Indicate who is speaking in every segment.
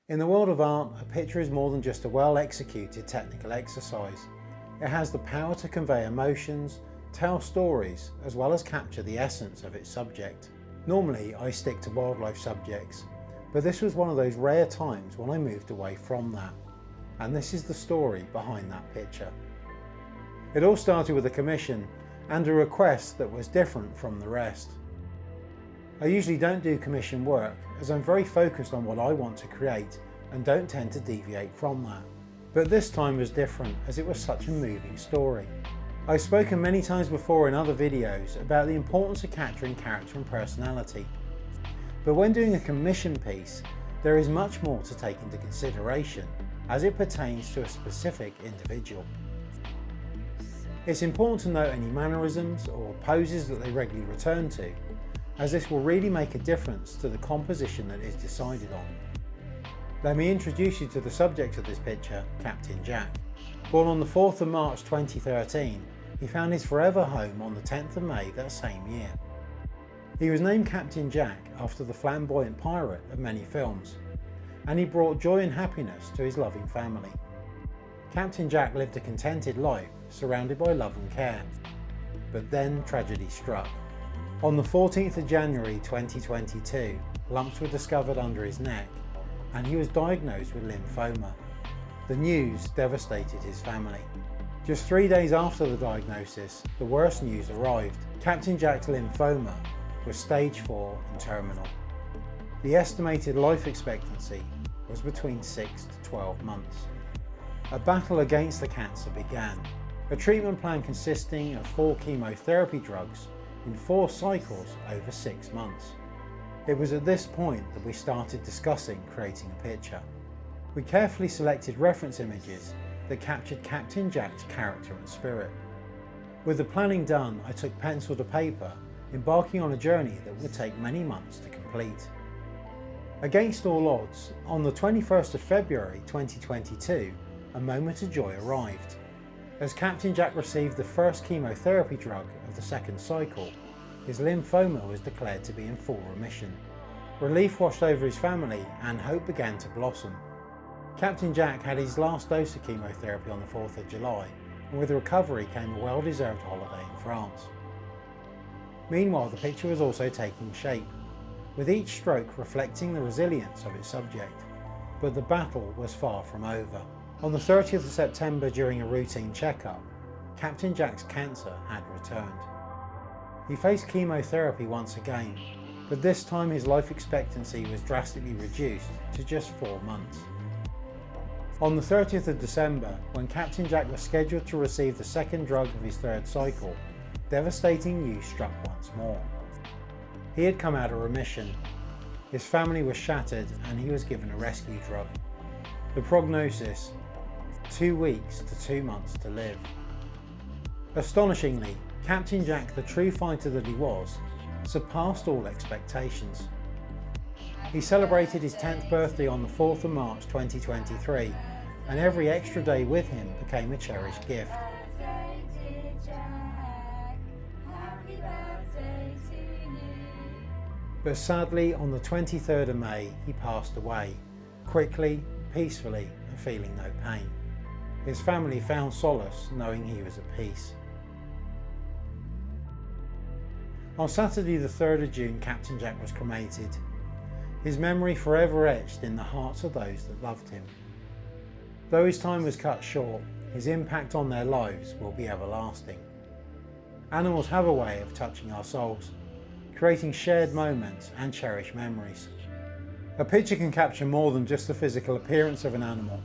Speaker 1: In the world of art, a picture is more than just a well-executed technical exercise. It has the power to convey emotions, tell stories, as well as capture the essence of its subject. Normally, I stick to wildlife subjects, but this was one of those rare times when I moved away from that. And this is the story behind that picture. It all started with a commission and a request that was different from the rest. I usually don't do commission work as I'm very focused on what I want to create and don't tend to deviate from that. But this time was different as it was such a moving story. I've spoken many times before in other videos about the importance of capturing character and personality. But when doing a commission piece, there is much more to take into consideration as it pertains to a specific individual. It's important to note any mannerisms or poses that they regularly return to, as this will really make a difference to the composition that is decided on. Let me introduce you to the subject of this picture, Captain Jack. Born on the 4th of March 2013, he found his forever home on the 10th of May that same year. He was named Captain Jack after the flamboyant pirate of many films, and he brought joy and happiness to his loving family. Captain Jack lived a contented life surrounded by love and care, but then tragedy struck. On the 14th of January 2022, lumps were discovered under his neck and he was diagnosed with lymphoma. The news devastated his family. Just 3 days after the diagnosis, the worst news arrived. Captain Jack's lymphoma was stage 4 and terminal. The estimated life expectancy was between 6 to 12 months. A battle against the cancer began, a treatment plan consisting of 4 chemotherapy drugs in 4 cycles over 6 months. It was at this point that we started discussing creating a picture. We carefully selected reference images that captured Captain Jack's character and spirit. With the planning done, I took pencil to paper, embarking on a journey that would take many months to complete. Against all odds, on the 21st of February 2022, a moment of joy arrived. As Captain Jack received the first chemotherapy drug of the 2nd cycle, his lymphoma was declared to be in full remission. Relief washed over his family and hope began to blossom. Captain Jack had his last dose of chemotherapy on the 4th of July, and with recovery came a well-deserved holiday in France. Meanwhile, the picture was also taking shape, with each stroke reflecting the resilience of its subject. But the battle was far from over. On the 30th of September, during a routine checkup, Captain Jack's cancer had returned. He faced chemotherapy once again, but this time his life expectancy was drastically reduced to just 4 months. On the 30th of December, when Captain Jack was scheduled to receive the 2nd drug of his 3rd cycle, devastating news struck once more. He had come out of remission, his family was shattered and he was given a rescue drug. The prognosis: 2 weeks to 2 months to live. Astonishingly, Captain Jack, the true fighter that he was, surpassed all expectations. He celebrated his 10th birthday on the 4th of March 2023, and every extra day with him became a cherished gift. But sadly, on the 23rd of May, he passed away, quickly, peacefully, and feeling no pain. His family found solace knowing he was at peace. On Saturday the 3rd of June, Captain Jack was cremated, his memory forever etched in the hearts of those that loved him. Though his time was cut short, his impact on their lives will be everlasting. Animals have a way of touching our souls, creating shared moments and cherished memories. A picture can capture more than just the physical appearance of an animal.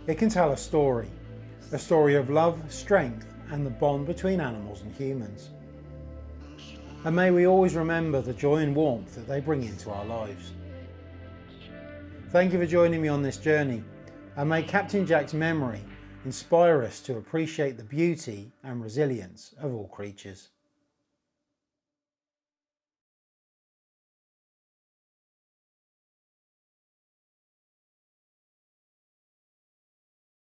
Speaker 1: It can tell a story of love, strength, and the bond between animals and humans. And may we always remember the joy and warmth that they bring into our lives. Thank you for joining me on this journey, and may Captain Jack's memory inspire us to appreciate the beauty and resilience of all creatures.